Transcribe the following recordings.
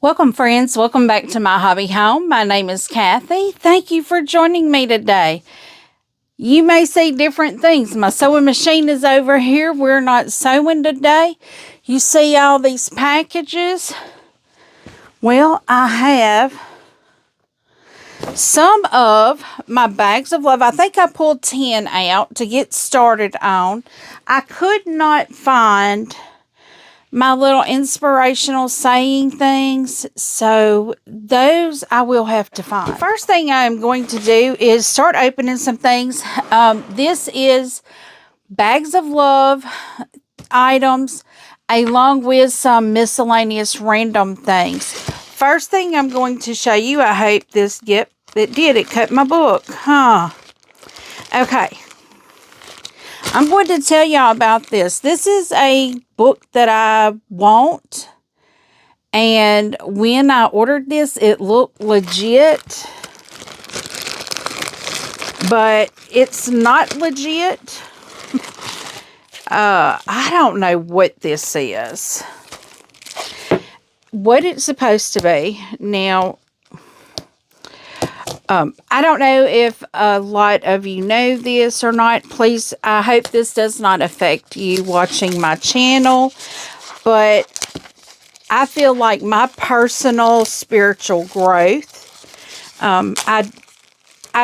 Welcome, friends. Welcome back to My Hobby Home. My name is Kathy. Thank you for joining me today. You may see different things. My sewing machine is over here. We're not sewing today. You see all these packages? Well, I have some of my bags of love. I think I pulled 10 out to get started on. I could not find my little inspirational saying things, so those I will have to find. First thing I'm going to do is start opening some things. This is bags of love items along with some miscellaneous random things. First thing I'm going to show you, I hope this it cut my book, okay. I'm going to tell y'all about this. This is a book that I want. And when I ordered this, it looked legit. But it's not legit. I don't know what this is. What it's supposed to be. Now, I don't know if a lot of you know this or not. Please, I hope this does not affect you watching my channel. But I feel like my personal spiritual growth, I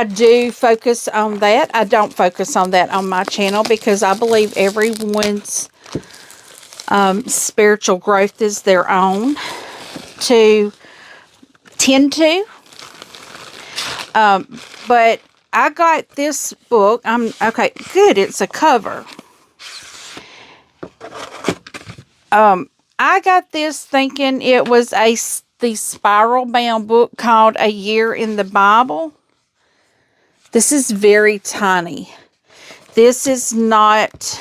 do focus on that. I don't focus on that on my channel because I believe everyone's spiritual growth is their own to tend to. But I got this book. Okay, good. It's a cover. I got this thinking it was the spiral bound book called A Year in the Bible. This is very tiny. This is not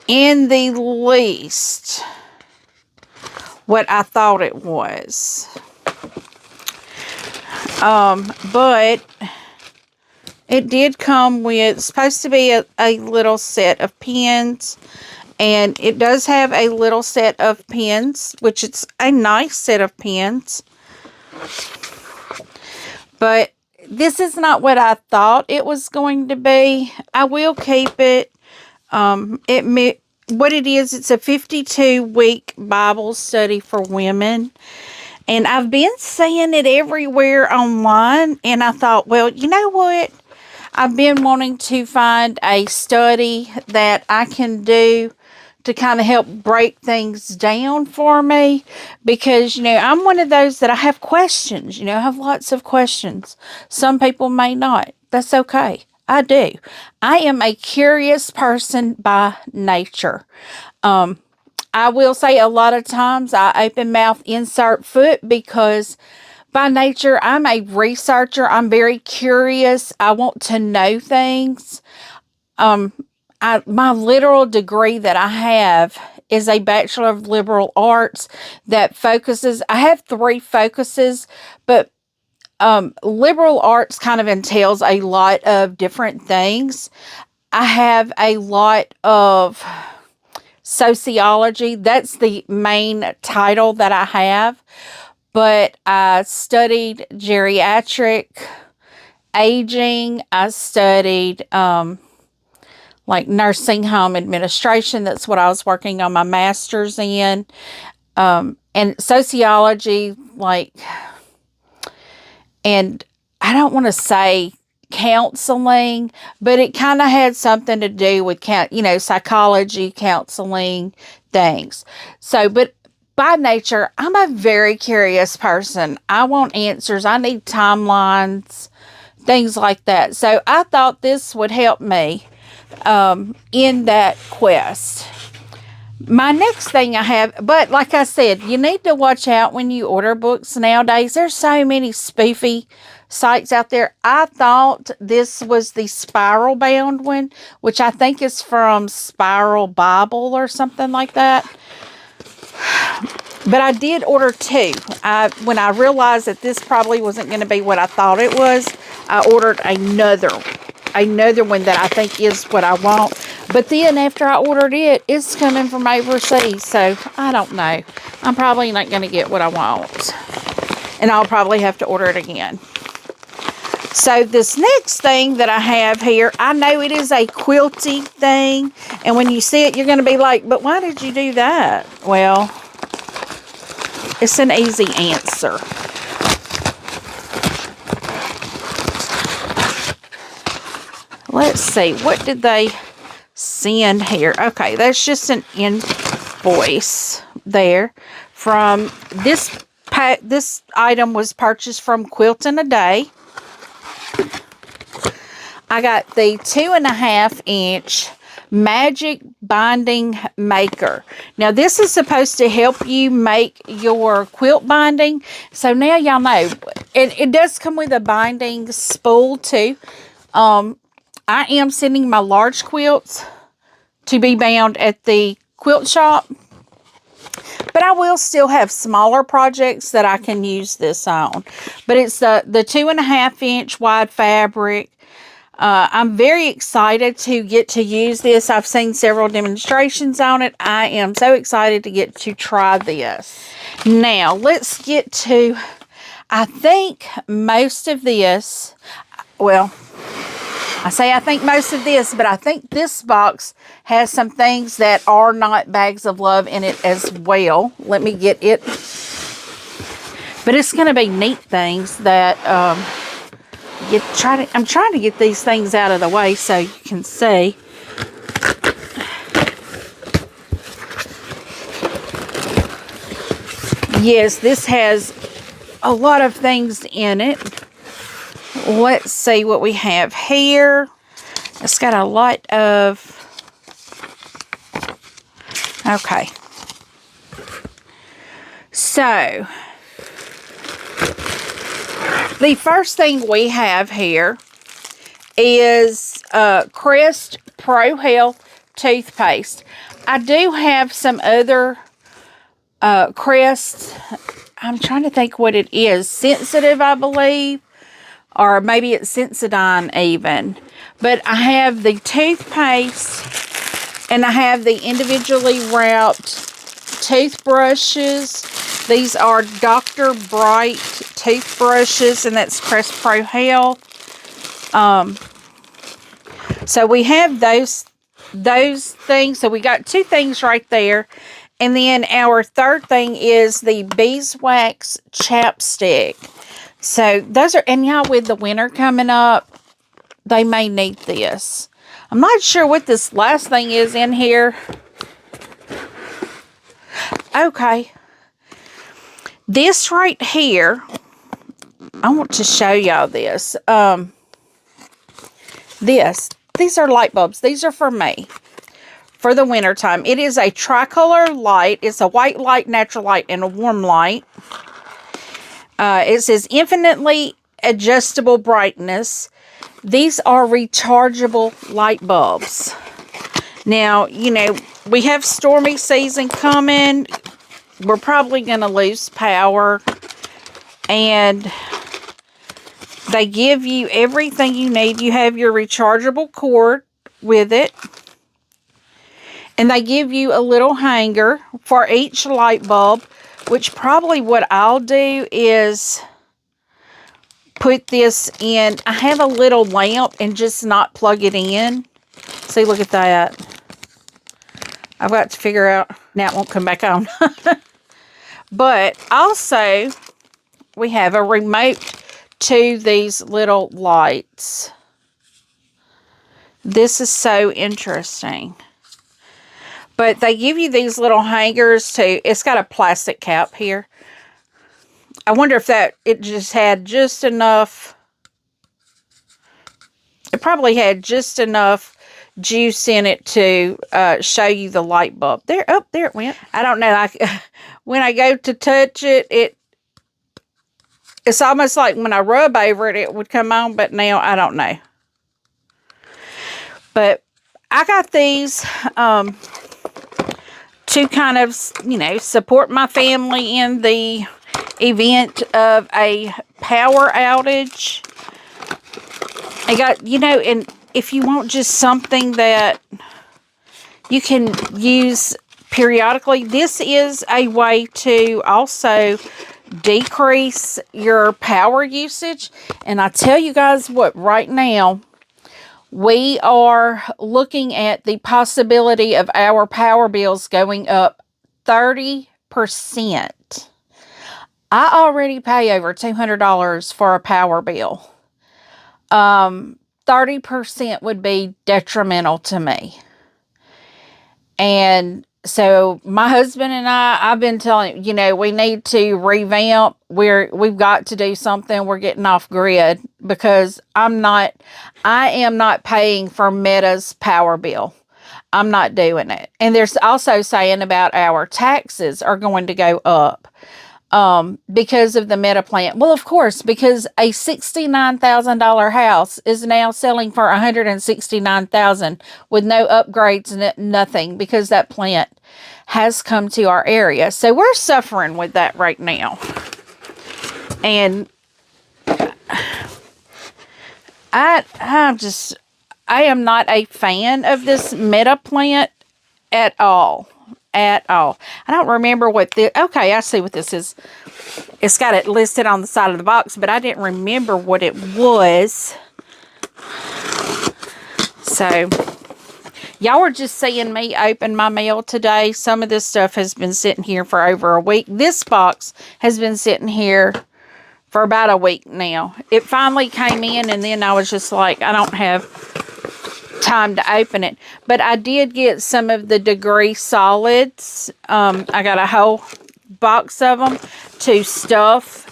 in the least what I thought it was. But it did come with, supposed to be a little set of pens. And it does have a little set of pens, which it's a nice set of pens. But this is not what I thought it was going to be. I will keep it. What it is, it's a 52-week Bible study for women. And I've been seeing it everywhere online. And I thought, well, you know what? I've been wanting to find a study that I can do to kind of help break things down for me. Because, I'm one of those that I have questions. I have lots of questions. Some people may not. That's okay. I do. I am a curious person by nature. I will say a lot of times I open mouth, insert foot, because by nature I'm a researcher. I'm very curious. I want to know things. My literal degree that I have is a Bachelor of Liberal Arts that focuses, I have 3 focuses, but liberal arts kind of entails a lot of different things. I have a lot of sociology. That's the main title that I have. But I studied geriatric aging. I studied like nursing home administration. That's what I was working on my master's in. And sociology, and I don't want to say counseling, but it kind of had something to do with psychology, counseling, things. So, but by nature, I'm a very curious person. I want answers. I need timelines, things like that. So I thought this would help me in that quest. My next thing I have, but like I said, you need to watch out when you order books nowadays. There's so many spoofy sites out there. I thought this was the spiral bound one, which I think is from Spiral Bible or something like that. But I did order 2. When I realized that this probably wasn't going to be what I thought it was, I ordered another one that I think is what I want. But then after I ordered it, it's coming from overseas. So I don't know. I'm probably not going to get what I want. And I'll probably have to order it again. So this next thing that I have here, I know it is a quilty thing. And when you see it, you're going to be like, but why did you do that? Well, it's an easy answer. Let's see, what did they send here? Okay, that's just an invoice there from this item was purchased from Quilt in a Day. I got the 2.5 inch Magic Binding Maker. Now this is supposed to help you make your quilt binding. So now y'all know. It does come with a binding spool too. I am sending my large quilts to be bound at the quilt shop. But I will still have smaller projects that I can use this on. But it's the 2.5 inch wide fabric. I'm very excited to get to use this. I've seen several demonstrations on it. I am so excited to get to try this. Now, let's get to, I think most of this, well, I say I think most of this, but I think this box has some things that are not bags of love in it as well. Let me get it. But it's going to be neat things that I'm trying to get these things out of the way so you can see. Yes, this has a lot of things in it. Let's see what we have here. It's got a lot of... Okay. So, the first thing we have here is Crest Pro Health toothpaste. I do have some other Crest. I'm trying to think what it is. Sensitive, I believe. Or maybe it's Sensodyne even. But I have the toothpaste and I have the individually wrapped toothbrushes. These are Dr. Bright toothbrushes, and that's Crest Pro Health. So we have those things. So we got two things right there. And then our third thing is the beeswax chapstick. So those are, and y'all, with the winter coming up, they may need this. I'm not sure what this last thing is in here. Okay. This right here, I want to show y'all this. These are light bulbs. These are for me. For the winter time. It is a tricolor light. It's a white light, natural light, and a warm light. It says infinitely adjustable brightness. These are rechargeable light bulbs. Now, you know, we have stormy season coming. We're probably going to lose power. And they give you everything you need. You have your rechargeable cord with it. And they give you a little hanger for each light bulb. Which probably what I'll do is put this in. I have a little lamp and just not plug it in. See, look at that. I've got to figure out. Now it won't come back on. But also, we have a remote to these little lights. This is so interesting. But they give you these little hangers too. It's got a plastic cap here. I wonder if it just had just enough. It probably had just enough juice in it to show you the light bulb. There it went. I don't know. When I go to touch it, it's almost like when I rub over it, it would come on. But now I don't know. But I got these to kind of, you know, support my family in the event of a power outage. I got, you know, and if you want just something that you can use periodically. This is a way to also decrease your power usage. And I tell you guys what, right now, we are looking at the possibility of our power bills going up 30%. I already pay over $200 for a power bill. 30% would be detrimental to me. And so my husband and I've been telling, we need to revamp. We've got to do something. We're getting off grid because I am not paying for Meta's power bill. I'm not doing it. And there's also saying about our taxes are going to go up. Because of the Meta plant. Well, of course, because a $69,000 house is now selling for $169,000 with no upgrades, nothing, because that plant has come to our area. So we're suffering with that right now. And I am not a fan of this Meta plant at all. At all. I don't remember what okay, I see what this is. It's got it listed on the side of the box, but I didn't remember what it was. So, y'all were just seeing me open my mail today. Some of this stuff has been sitting here for over a week. This box has been sitting here for about a week now. It finally came in, and then I was just like, I don't have time to open it. But I did get some of the Degree solids. I got a whole box of them to stuff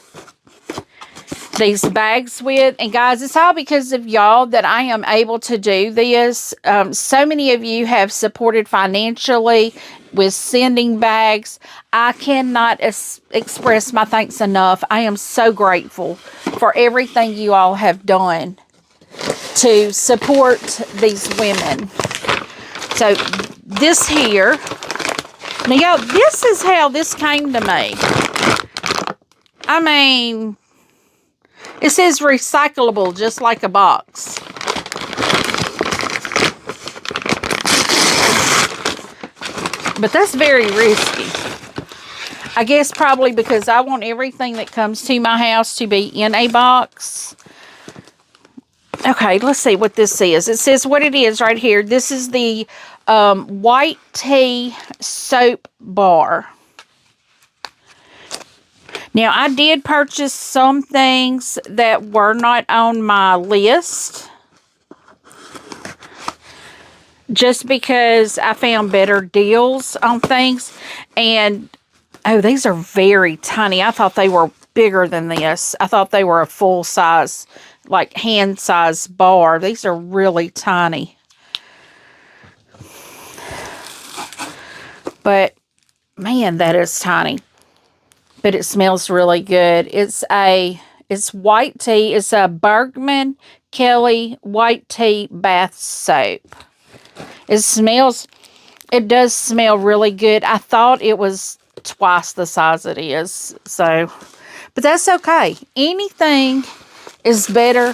these bags with. And guys, it's all because of y'all that I am able to do this. So many of you have supported financially with sending bags. I cannot express my thanks enough. I am so grateful for everything you all have done to support these women. So this here, now y'all, this is how this came to me. I mean, it says recyclable, just like a box. But that's very risky. I guess probably because I want everything that comes to my house to be in a box. Okay, let's see what this is. It says what it is right here. This is the white tea soap bar. Now, I did purchase some things that were not on my list, just because I found better deals on things. And, oh, these are very tiny. I thought they were bigger than this. I thought they were a full size, like hand size bar. These are really tiny. But, man, that is tiny. But it smells really good. It's white tea. It's a Bergman Kelly white tea bath soap. It does smell really good. I thought it was twice the size it is. So, but that's okay. Anything is better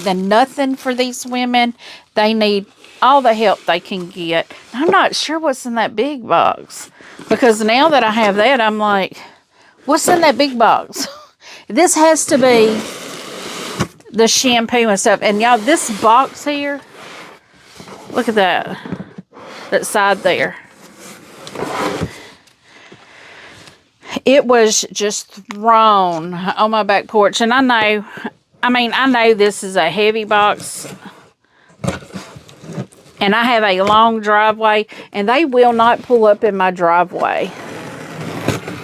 than nothing for these women. They need all the help they can get. I'm not sure what's in that big box, because now that I have that, I'm like, what's in that big box? This has to be the shampoo and stuff. And y'all, this box here, look at that. That side there. It was just thrown on my back porch. And I know this is a heavy box. And I have a long driveway. And they will not pull up in my driveway.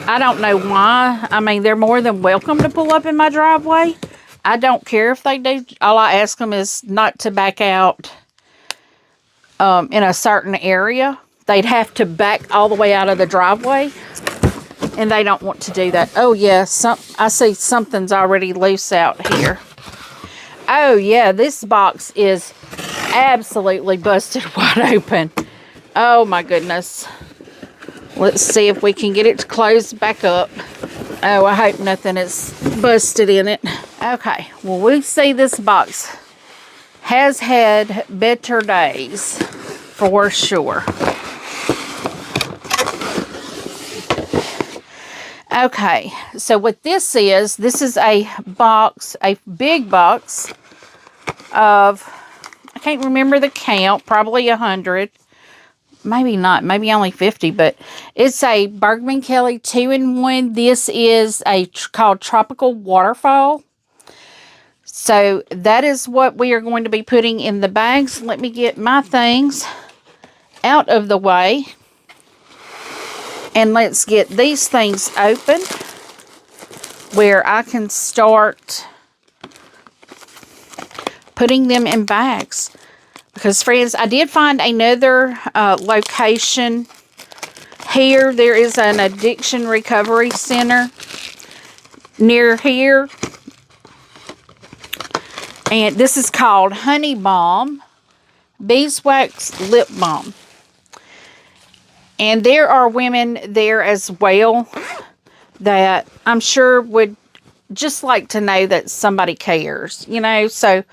I don't know why. I mean, they're more than welcome to pull up in my driveway. I don't care if they do. All I ask them is not to back out in a certain area. They'd have to back all the way out of the driveway. And they don't want to do that. Oh, yeah. I see something's already loose out here. Oh, yeah. This box is absolutely busted wide open. Oh, my goodness. Let's see if we can get it to close back up. Oh, I hope nothing is busted in it. Okay, well, we see this box has had better days, for sure. Okay, so what this is a box, a big box of, I can't remember the count, probably 100. Maybe not, maybe only 50, but it's a Bergman Kelly 2-in-1. This is called Tropical Waterfall. So that is what we are going to be putting in the bags. Let me get my things out of the way. And let's get these things open where I can start putting them in bags. Because, friends, I did find another location here. There is an addiction recovery center near here. And this is called Honey Balm Beeswax Lip Balm. And there are women there as well that I'm sure would just like to know that somebody cares, you know. So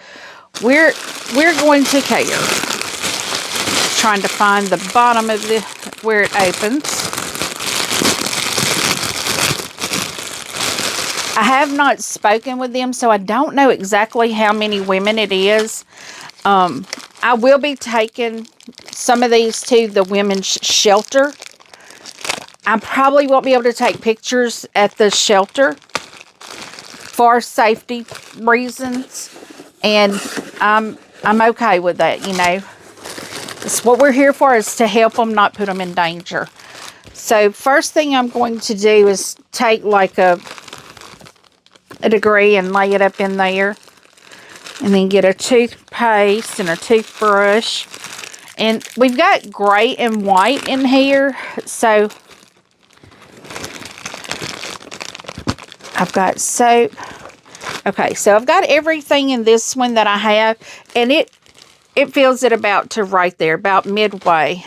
we're going to care. Trying to find the bottom of where it opens. I have not spoken with them, so I don't know exactly how many women it is. I will be taking some of these to the women's shelter. I probably won't be able to take pictures at the shelter for safety reasons. And I'm okay with that, you know. It's what we're here for, is to help them, not put them in danger. So first thing I'm going to do is take like a degree and lay it up in there. And then get a toothpaste and a toothbrush. And we've got gray and white in here. So I've got soap. Okay, so I've got everything in this one that I have. And it fills it about to right there, about midway.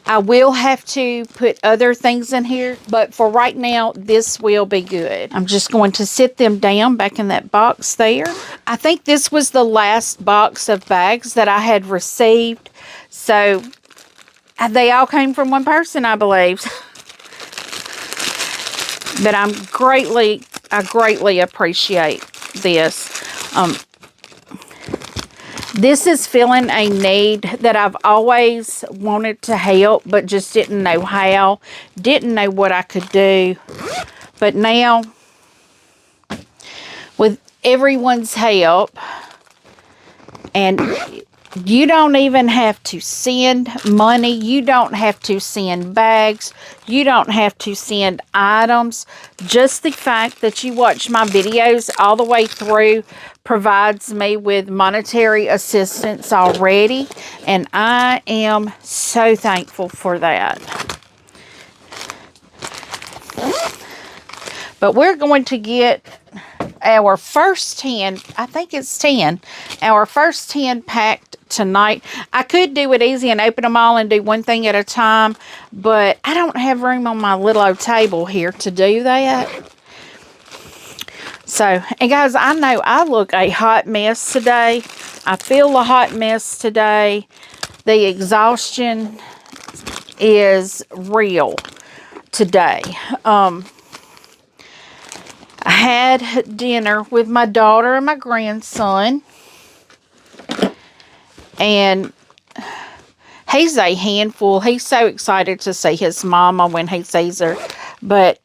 I will have to put other things in here, but for right now, this will be good. I'm just going to sit them down back in that box there. I think this was the last box of bags that I had received. So they all came from one person, I believe. But I greatly appreciate this. This is filling a need that I've always wanted to help, but just didn't know how. Didn't know what I could do. But now, with everyone's help, and you don't even have to send money. You don't have to send bags. You don't have to send items. Just the fact that you watch my videos all the way through provides me with monetary assistance already. And I am so thankful for that. But we're going to get our first 10, I think it's 10, our first 10 packed tonight. I could do it easy and open them all and do one thing at a time, but I don't have room on my little old table here to do that. So, and guys, I know I look a hot mess today. I feel a hot mess today. The exhaustion is real today. I had dinner with my daughter and my grandson. And he's a handful. He's so excited to see his mama when he sees her. But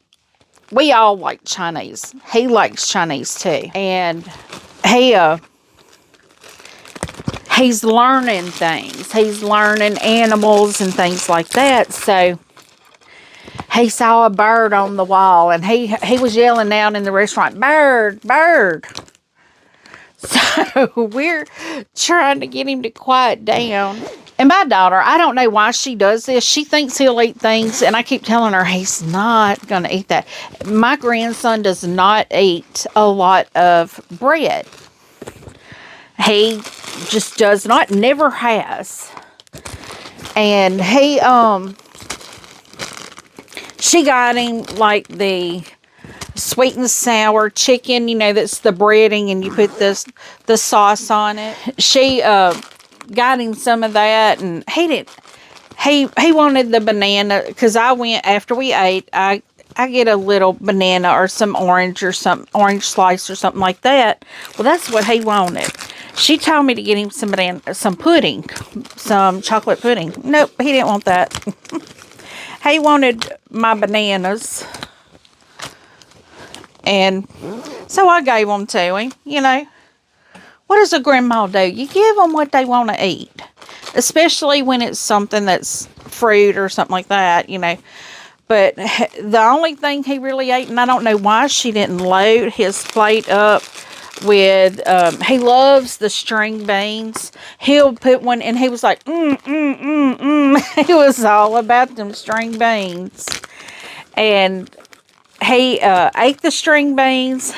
we all like Chinese. He likes Chinese too. And he's learning things. He's learning animals and things like that. So he saw a bird on the wall, and he was yelling out in the restaurant, "Bird, bird." So we're trying to get him to quiet down. And my daughter, I don't know why she does this. She thinks he'll eat things, and I keep telling her he's not going to eat that. My grandson does not eat a lot of bread. He just does not, never has. And she got him like the sweet and sour chicken, you know, that's the breading and you put the sauce on it. She got him some of that, and he he wanted the banana, because I went, after we ate, I get a little banana or some orange slice or something like that. Well, that's what he wanted. She told me to get him some pudding, some chocolate pudding. Nope, he didn't want that. He wanted my bananas. And so I gave them to him, you know. What does a grandma do? You give them what they want to eat. Especially when it's something that's fruit or something like that, you know. But the only thing he really ate, and I don't know why she didn't load his plate up with, he loves the string beans. He'll put one, and he was like, It was all about them string beans. And he ate the string beans,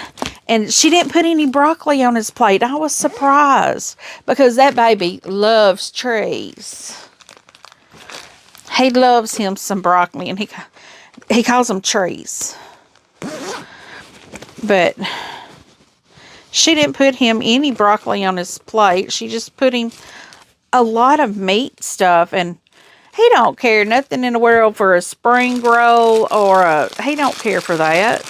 and she didn't put any broccoli on his plate. I was surprised, because that baby loves trees. He loves him some broccoli, and he calls them trees. But she didn't put him any broccoli on his plate. She just put him a lot of meat stuff, and he don't care nothing in the world for a spring roll or he don't care for that.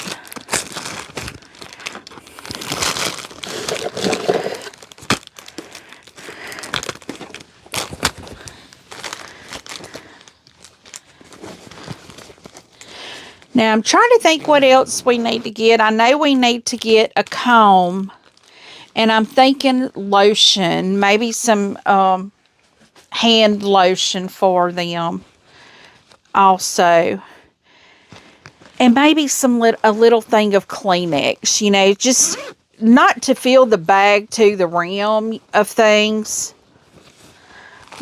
Now, I'm trying to think what else we need to get. I know we need to get a comb. And I'm thinking lotion. Maybe some hand lotion for them also. And maybe a little thing of Kleenex. You know, just not to fill the bag to the rim of things.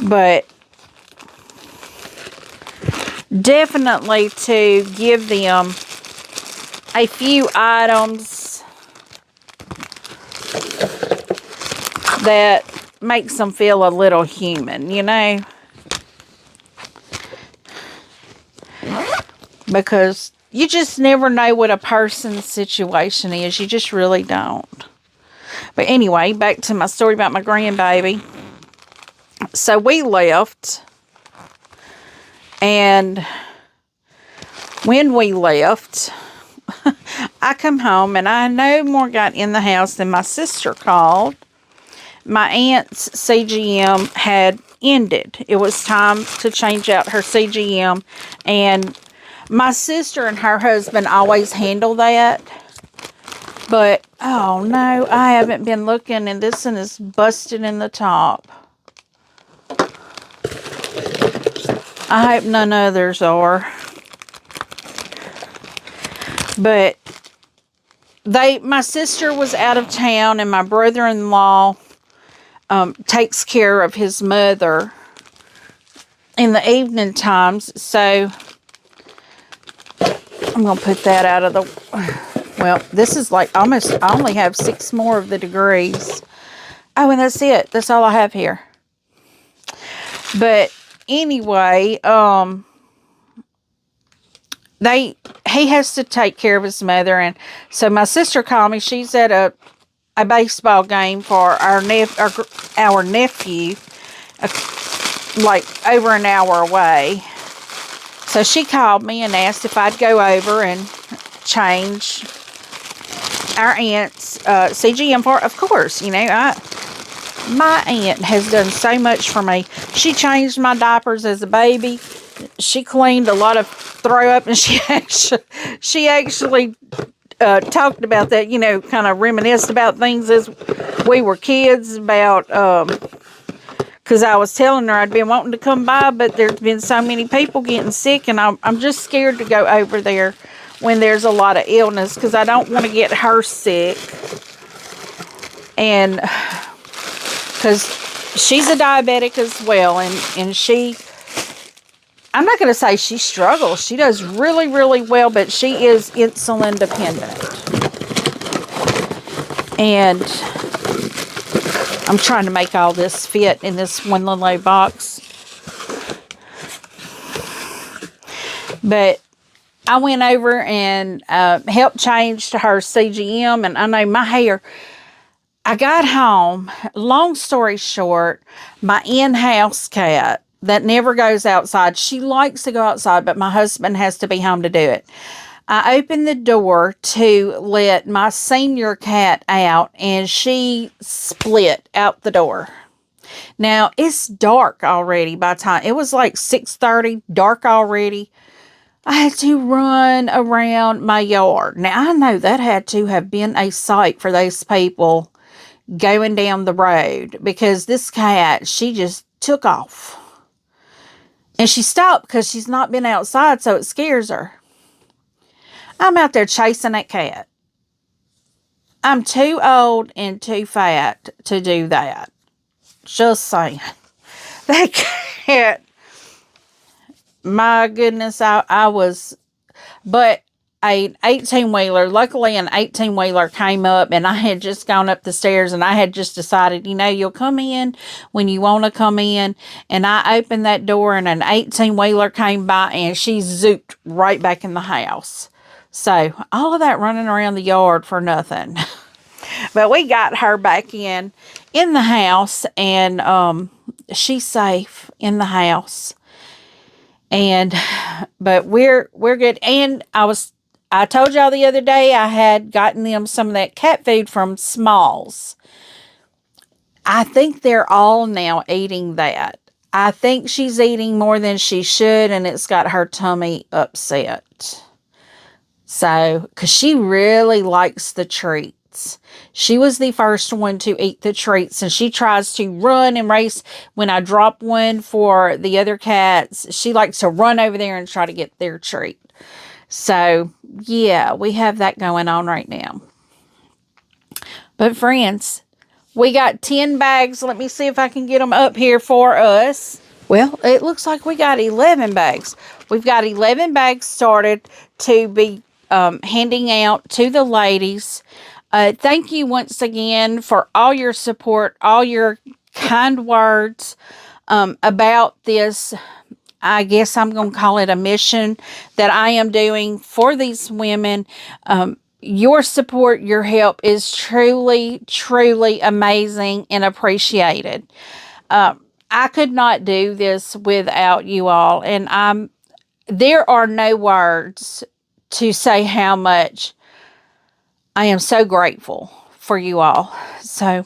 But definitely to give them a few items that makes them feel a little human, you know? Because you just never know what a person's situation is. You just really don't. But anyway, back to my story about my grandbaby. So we left. And when we left, I come home and I no more got in the house than my sister called. My aunt's CGM had ended. It was time to change out her CGM. And my sister and her husband always handle that. But, oh no, I haven't been looking, and this one is busted in the top. I hope none others are. But my sister was out of town, and my brother-in-law takes care of his mother in the evening times. So I'm going to put that out of the... Well, this is like almost... I only have 6 more of the degrees. Oh, and that's it. That's all I have here. But anyway, he has to take care of his mother, and so my sister called me. She's at a baseball game for our nephew, like over an hour away. So she called me and asked if I'd go over and change our aunt's CGM for. Of course, you know, my aunt has done so much for me. She changed my diapers as a baby. She cleaned a lot of throw up, and she actually talked about that, you know, kind of reminisced about things as we were kids, about, because I was telling her I'd been wanting to come by, but there's been so many people getting sick, and I'm just scared to go over there when there's a lot of illness, because I don't want to get her sick. And because she's a diabetic as well, and she, I'm not going to say she struggles. She does really, really well, but she is insulin dependent. And I'm trying to make all this fit in this one little box. But I went over and helped change to her CGM, and I know my hair... I got home, long story short, my in-house cat that never goes outside. She likes to go outside, but my husband has to be home to do it. I opened the door to let my senior cat out, and she split out the door. Now, it's dark already by the time. It was like 6:30, dark already. I had to run around my yard. Now, I know that had to have been a sight for those people going down the road, because this cat, she just took off. And she stopped because she's not been outside, so it scares her. I'm out there chasing that cat. I'm too old and too fat to do that. Just saying. That cat, my goodness, I was, but an 18-wheeler, luckily an 18-wheeler came up, and I had just gone up the stairs, and I had just decided, you'll come in when you want to come in. And I opened that door, and an 18-wheeler came by, and she zooped right back in the house. So all of that running around the yard for nothing. But we got her back in the house, and she's safe in the house. But we're good. And I told y'all the other day I had gotten them some of that cat food from Smalls. I think they're all now eating that. I think she's eating more than she should, and it's got her tummy upset. So, because she really likes the treats. She was the first one to eat the treats, and she tries to run and race. When I drop one for the other cats, she likes to run over there and try to get their treat. So, yeah, we have that going on right now. But friends, we got 10 bags. Let me see if I can get them up here for us. Well, it looks like we got 11 bags. We've got 11 bags started to be handing out to the ladies. Thank you once again for all your support, all your kind words about this. I guess I'm going to call it a mission that I am doing for these women. Your support, your help is truly, truly amazing and appreciated. I could not do this without you all. And there are no words to say how much I am so grateful for you all. So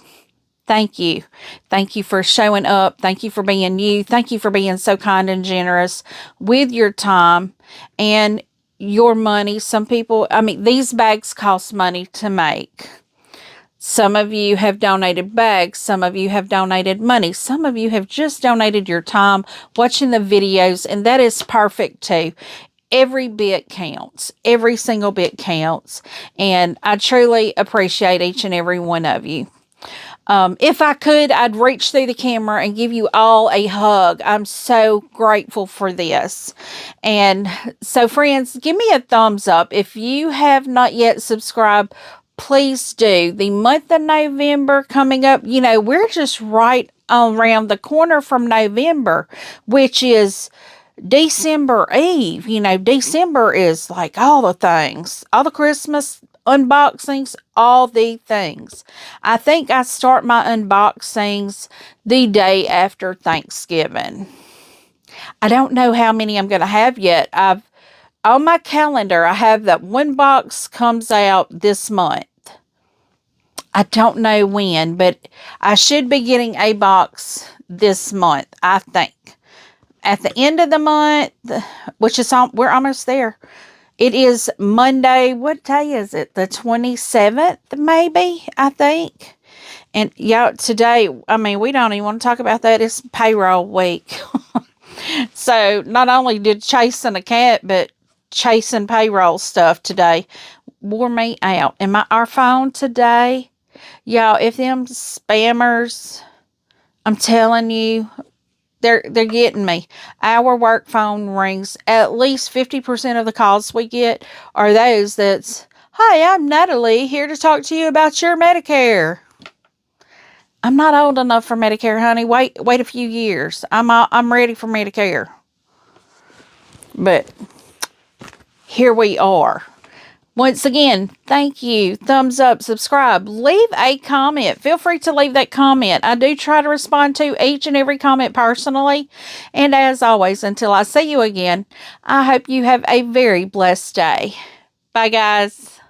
thank you. Thank you for showing up. Thank you for being you. Thank you for being so kind and generous with your time and your money. Some people, these bags cost money to make. Some of you have donated bags. Some of you have donated money. Some of you have just donated your time watching the videos, and that is perfect too. Every bit counts. Every single bit counts. And I truly appreciate each and every one of you. If I could, I'd reach through the camera and give you all a hug. I'm so grateful for this. And so, friends, give me a thumbs up. If you have not yet subscribed, please do. The month of November coming up, we're just right around the corner from November, which is December Eve. December is like all the things, all the Christmas unboxings, all the things. I think I start my unboxings the day after Thanksgiving. I don't know how many I'm going to have yet. On my calendar, I have that one box comes out this month. I don't know when, but I should be getting a box this month, I think. At the end of the month, which is we're almost there. It is Monday. What day is it? The 27th, maybe, I think. And yeah, today, we don't even want to talk about that. It's payroll week. So not only did chasing a cat, but chasing payroll stuff today wore me out. And our phone today, y'all, if them spammers, I'm telling you, they're getting me. Our work phone rings. At least 50% of the calls we get are those that's, "Hi, I'm Natalie, here to talk to you about your Medicare." I'm not old enough for Medicare, honey. Wait a few years. I'm ready for Medicare. But here we are. Once again, thank you. Thumbs up, subscribe, leave a comment. Feel free to leave that comment. I do try to respond to each and every comment personally. And as always, until I see you again, I hope you have a very blessed day. Bye, guys.